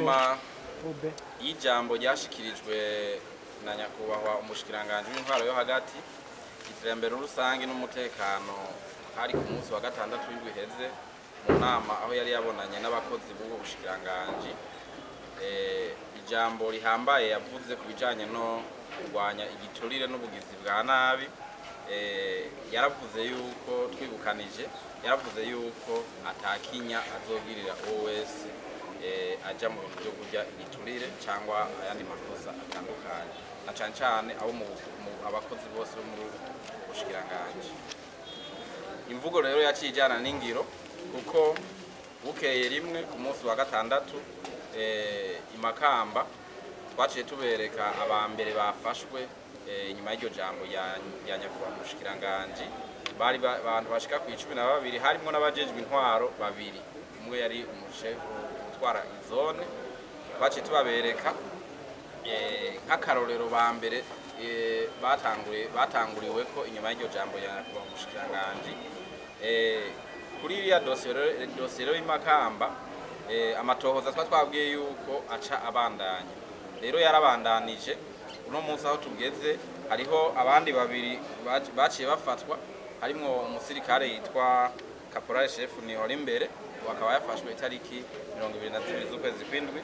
inyuma y'ijambo ryashikirijwe na nyakubahwa umushikiranganje w'intwaro yo hagati iterambere rusange n'umutekano hari ku munsi wa gatandatu w'indwi iheze mu nama aho yari yabonanye n'abakozi b'ubwo bushikiranganje ijambo rihambaye yavuze ku bijanye no kurwanya igiturire n'ubugizi bwa nabi. Yaravuze yuko twibukanije yaravuze yuko atakinya azogirira OS aja mu bintu byo kurya igiturire cyangwa ayandi makosa atandukanye na cyane cyane abo mu abakozi bose bo mu bushikiranganje. Imvugo rero yacijana n'ingiro kuko bukeye rimwe ku munsi wa gatandatu imakamba twaciye tubereka abambere bafashwe inyuma y'iryo jambo ya nyakubahwa umushikiranganje bari abantu bashika ku 12 harimo n'abajejwe intwaro babiri, umwe yari umushefu utwara izone. Twaciye tubabereka nk'akarorero bambere batanguriwe ko inyuma y'iryo jambo ya nyakubahwa umushikiranganje kuri iriya dosiye y'imakamba amatohoza twabwiye yuko aca abandanya. Rero yarabandanije uno munsi aho tugeze hariho abandi babiri baciye bafatwa, harimo umusirikare yitwa Caporal Chef Nihora imbere wakaba yafashwe itariki 22 z'ukwezi kw'indwi,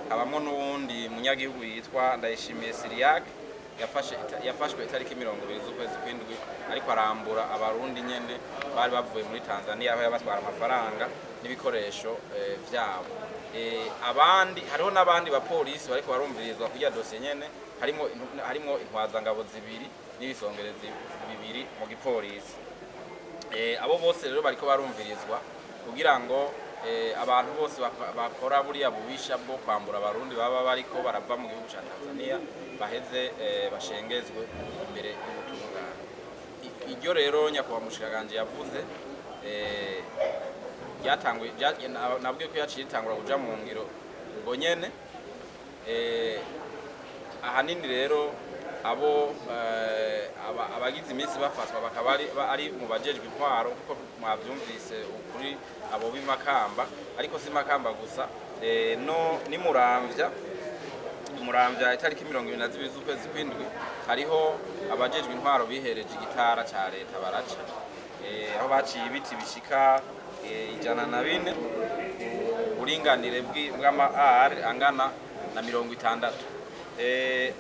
habamwo n'uwundi munyagihugu yitwa Ndayishimiye Siriac yafashwe itariki 20 z'ukwezi kw'indwi ariko arambura abarundi nyene bari bavuye muri Tanzania aho yabatwara amafaranga n'ibikoresho vyabo. Abandi hariho n'abandi bapolisi bariko barumvirizwa kujya dosiye nyene, harimo intwazangabo zibiri n'ibisongerezi bibiri mu gipolisi. Abo bose rero bariko barumvirizwa kugira ngo abantu bose bakora buriya bubisha bwo kwambura abarundi baba bariko barava mu gihugu ca Tanzania baheze bashengezwe imbere y'ubutungane. Iryo rero nyakubahwa umushikiranganje yavuze yatanguye nabwiye ko yaciye itangura kuja mu ngiro ubwo nyene. Ahanini rero abo abagize iminsi bafatwa bakaba ari mu bajejwe intwaro kuko mwavyumvise ukuri abo b'imakamba, ariko si makamba gusa no ni Muramvya itariki 22 z'ukwezi kw'indwi hariho abajejwe intwaro bihereje igitara ca leta baraca aho baciye ibiti bishika 104 uburinganire bw'ama-ar angana na 60.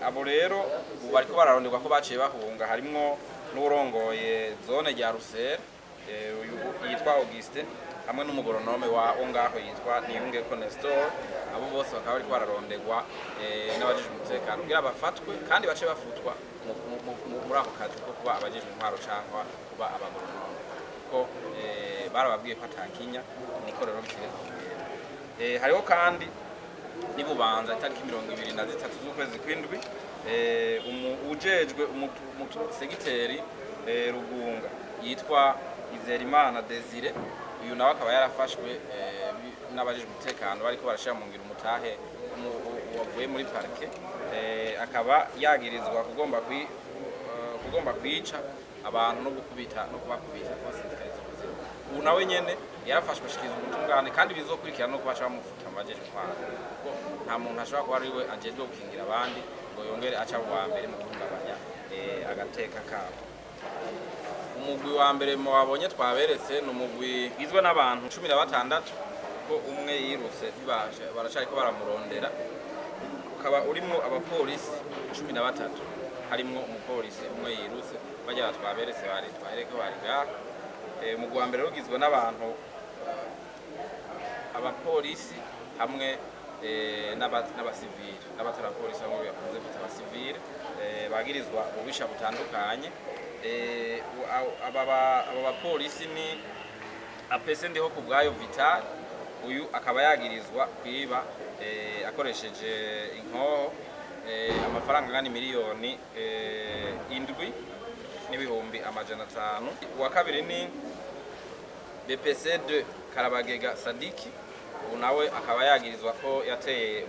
Abo rero bariko bararonderwa ko baciye bahunga, harimo n'urongoye zone rya Rusere yitwa Auguste hamwe n'umugoronome wa ongaho yitwa Niyunge Nestor. Abo bose bakaba bariko bararonderwa n'abajejwe umutekano kugira bafatwe kandi bace bafutwa muri ako kazi ko kuba abajejwe intwaro cyangwa kuba abagoronome ko barababwiye ko atakinya niko rero bitereza kugenda. Hariho kandi nibubanza itariki 23 z'ukwezi kw'indwi ujejwe segiteri Rugunga yitwa Izerimana Desire, uyu nawe akaba yarafashwe n'abajejwe umutekano bariko barashira mu ngiro umutahe wavuye muri parke. Akaba yagirizwa kugomba kwica abantu no gukubita no kubakubita kwasinzikariza ubuzima. Ubu nawe nyene yarafashwe ashikiza ubutungane kandi bizokurikirana no kubasha bamufuta amajejwe intwaro kuko nta muntu ashobora kuba ari we ajejwe gukingira abandi ngo yongere aca wa mbere mu guhungabanya agateka kabo. Umugwi wa mbere mu wabonye twaberetse ni umugwi wizwe n'abantu 16 ko umwe yirutse baracari ko baramurondera, ukaba urimo abapolisi 13 harimo umupolisi umwe yirutse bajya twaberetse bari twareke bari ga. Umugwi wa mbere ugizwe n'abantu abapolisi hamwe n'abasivili n'abatarapolisi bamwe bakunze kwita abasivili bagirizwa ububisha butandukanye. Aba bapolisi ni apese ndiho ku bwayo Vital, uyu akaba yagirizwa kwiba akoresheje inkoho amafaranga angana miliyoni 7 n'ibihumbi 500. Uwa kabiri ni BPC2 Karabagega Sadiki, ubu nawe akaba yagirizwa ko yateye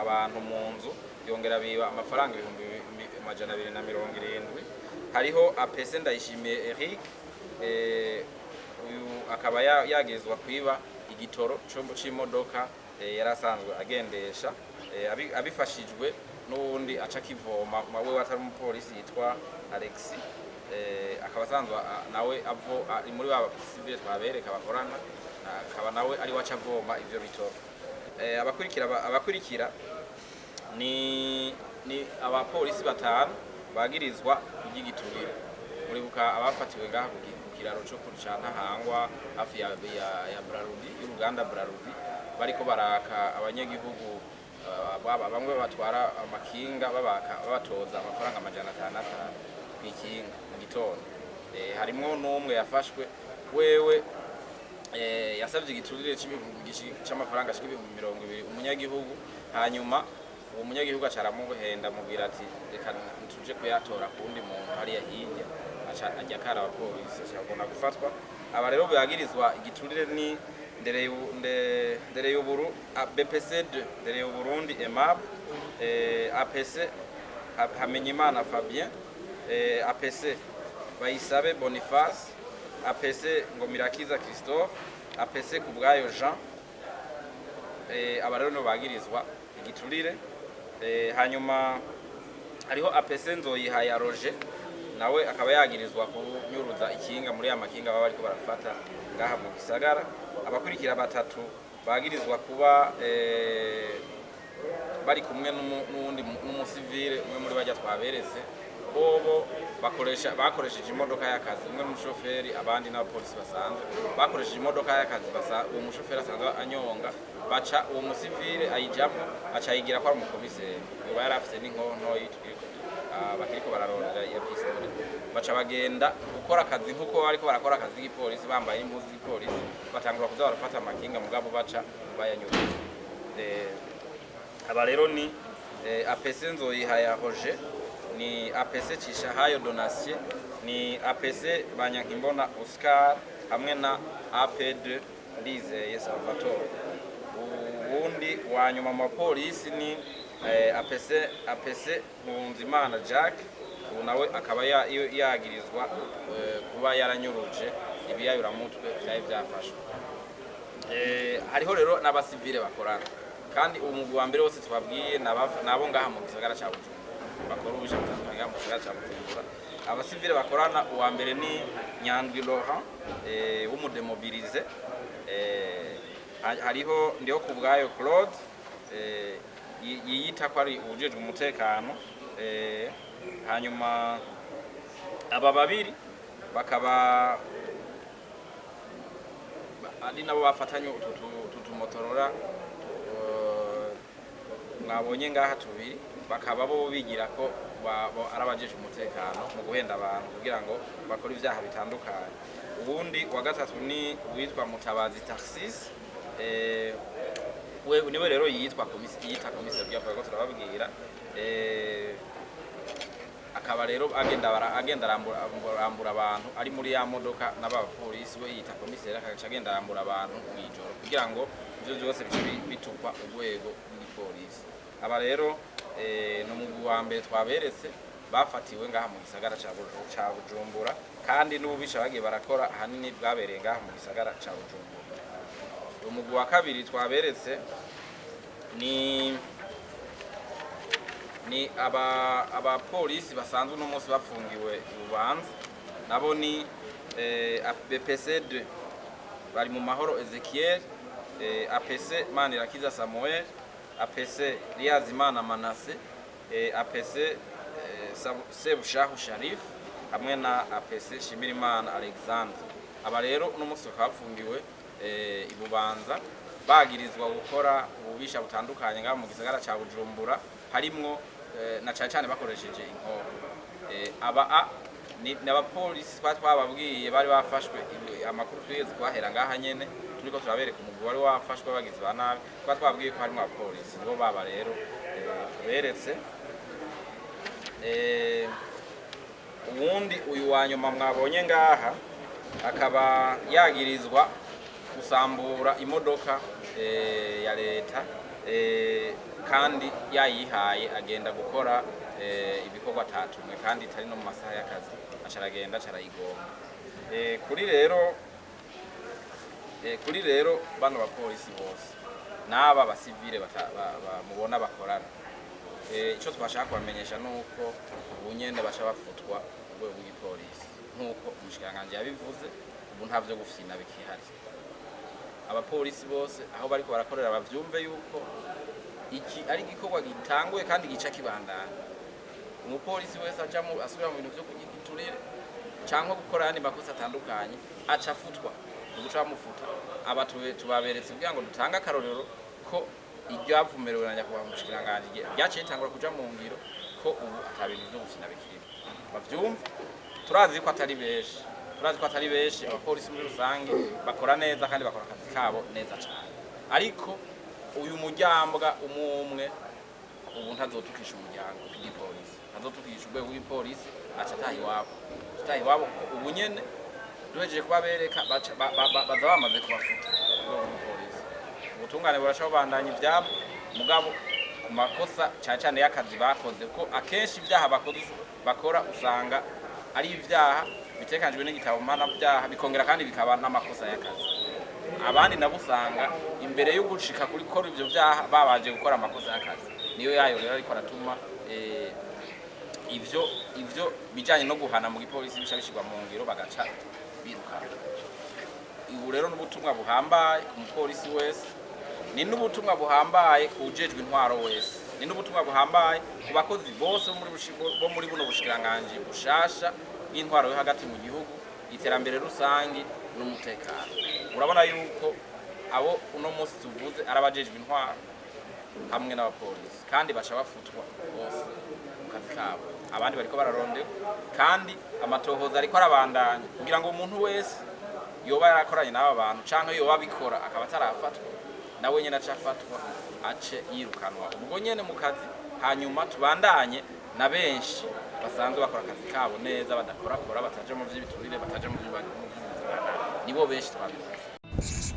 abantu mu nzu yongera biba amafaranga 270. Hariho APC Ndayishimiye Eric, uyu akaba yagirizwa kwiba igitoro c'imodoka yarasanzwe agendesha abifashijwe n'uwundi aca kivoma mawe watari umupolisi yitwa Alex akaba asanzwe nawe ari muri ba civile twabereka bakorana akaba nawe ari waca avoma ivyo bitoro abakurikira ni abapolisi batanu bagirizwa iby'igiturire muribuka abafatiwe ngaha ku kiraro cyo kurca Ntahangwa hafi ya Brarudi y'uruganda Brarudi bariko baraka abanyagihugu bamwe batwara amakinga babatoza amafaranga amajana 600 kwikinga mu gitondo harimo n'umwe yafashwe wewe yasabye igiturire cy'amafaranga ashika 200 umunyagihugu hanyuma uwo munyagihugu acaramuhenda mubwira ati reka tuje kuyatora kundi muntu hari hirya ajya kara abapolisi cyabona gufatwa aba rero bagirizwa igiturire ni ndereye uburu BPC2 ndereye Burundi Emab APC Hamenyimana Fabien APC Bayisabe Boniface APC Ngomirakiza Christophe APC Kubwayo Jean aba rero no bagirizwa igiturire hanyuma hariho APC Nzoyihaya Roger nawe akaba yagirizwa kunyuruza ikinga muri amakinga baba bariko barafata ngaha mu gisagara abakurikira batatu bagirizwa kuba bari kumwe n'uwundi n'umusivile umwe muri bajya twaberetse bobo bakoresheje imodoka y'akazi umwe n'umushoferi abandi n'abapolisi basanzwe bakoresheje imodoka y'akazi uwo mushoferi asanzwe anyonga baca uwo musivile ayijamo aca yigira ko ari umukomiseri ngo yari afite n'inkonto yitwiko bakiriko bararondera ya pistole baca bagenda gukora akazi nkuko bariko barakora akazi k'ipolisi bambaye impuzu z'ipolisi batangura kuza barafata amakinga mugabo baca bayanyuze aba rero ni APC Nzoyihaya Roger ni APC Cishahayo Donatien ni APC Banyankimbona Oscar hamwe na AP2 Ndizeye Salvatore ubundi wa nyuma mu polisi ni APC Nkunzimana Jack ubu nawe akaba yagirizwa kuba yaranyuruje ibiyayuramutwe byari byafashwe hariho rero n'abasivile bakorana kandi umugwi wa mbere wose twabwiye nabo ngaha mu gisagara cya Bujumbura bakora ubusha butandukanye mu gisagara cya Bujumbura abasivile bakorana uwa mbere ni Nyandwi Laurent w'umudemobilize hariho ndiho Kubwayo Claude yiyita ko ari ubujejwe umutekano hanyuma aba babiri bakaba ari nabo bafatanye tutumotorora mwabonye ngaha tubiri bakaba bo bigira ko arabajeje umutekano mu guhenda abantu kugira ngo bakore ivyaha bitandukanye ubundi wa gatatu ni witwa Mutabazi Tarsis niwe rero yitwa komiseri by'avuga ko turababwira akaba rero agenda arambura abantu ari muri ya modoka n'abapolisi we yita komiseri akaca agenda arambura abantu mw'ijoro kugira ngo ivyo byose bitukwa urwego rw'ipolisi aba rero no mu wa mbere twaberetse bafatiwe ngaha mu gisagara ca Bujumbura kandi n'ububisha bagiye barakora ahanini bwabereye ngaha mu gisagara ca Bujumbura umugwi wa kabiri twaberetse ni abapolisi basanzwe no munsi bafungiwe urubanza nabo ni BPC2 bari mu mahoro Ezekiel APC Manirakiza Samuel APC Liyazimana Manase APC Sebushahu Sharif hamwe na APC Shimirimana Alexander aba rero no munsi bafungiwe ibubanza bagirizwa gukora ububisha butandukanye ngaho mu gisagara ca Bujumbura harimwo na cyane bakoresheje inkoho n'abapolisi twababwiye bari bafashwe amakuru twigeze kwahera ngaha nyene turiko turabereka umugwi wari wafashwe bagize ba nabi twababwiye ko harimo abapolisi nibo baba rero tuberetse ubundi uyu wa nyuma mwabonye ngaha akaba yagirizwa gusambura imodoka ya leta kandi yayihaye agenda gukora ibikorwa tatumwe kandi itari no mu masaha y'akazi acaragenda acarayigomba kuri rero bano bapolisi bose n'aba basivile mubona bakorana. Icyo twashaka kubamenyesha nuko ubunyene baca bafutwa urwego rw'igipolisi nkuko umushikiranganji yabivuze, ubu ntavyo gufyina bikihari. Abapolisi bose aho bariko barakorera bavyumve yuko iki ari igikorwa gitanguye kandi gica kibandana. Umupolisi wese ajamo asubira mu bintu vyo kugiturire cyangwa gukora andi makosa atandukanye aca afutwa, uguca bamufuta. Aba tubaberetse kugira ngo dutange akarorero ko iryavumerewe na nyakubahwa umushikiranganji ryaciye ritangura kuja mu ngiro, ko ubu atabintu vyo gufyina bikiri. Bavyumve, turazi ko atari benshi abapolisi muri rusange bakora neza kandi bakora akazi kabo neza cyane, ariko uyu mujyambwa umwe ubu ntazotukisha umuryango w'igipolisi, ntazotukisha urwego rw'igipolisi, aca ataha iwabo ubu nyene duhejeje kubabereka baza bamaze kubafuta urwego rw'igipolisi. Ubutungane burasha bubandanya ivyabo mugabo ku makosa cyane y'akazi bakoze, ko akenshi ibyaha bakora usanga ari ibyaha bitekanijwe n'igitabo mpanabyaha, bikongera kandi bikaba n'amakosa y'akazi. Abandi nabo usanga imbere yo gushika kuri kora ivyo vyaha babaje gukora amakosa y'akazi, niyo yayo rero ariko aratuma ivyo bijanye no guhana mu gipolisi bisha bishirwa mu ngiro bagaca birukana. Ubu rero n'ubutumwa buhambaye ku mupolisi wese, ni n'ubutumwa buhambaye kujejwe intwaro wese, ni n'ubutumwa buhambaye ku bakozi bose bo muri buno bushikiranganji bushasha bw'intwaro yo hagati mu gihugu, iterambere rusangi n'umutekano. Urabona yuko abo uno munsi tuvuze arabajejwe intwaro hamwe n'abapolisi, kandi baca bafutwa bose mu kazi kabo. Abandi bariko bararondewe kandi amatohoza ariko arabandanya kugira ngo umuntu wese yoba yarakoranye n'aba bantu canke yoba bikora akaba atarafatwa, nawe nyene aca afatwa ace yirukanwa ubwo nyene mu kazi, hanyuma tubandanye na benshi basanzwe bakora akazi kabo neza, badakorakora, bataje mu vy'ibiturire, bataje mu vy'ubuzima, nibo benshi twabivuze.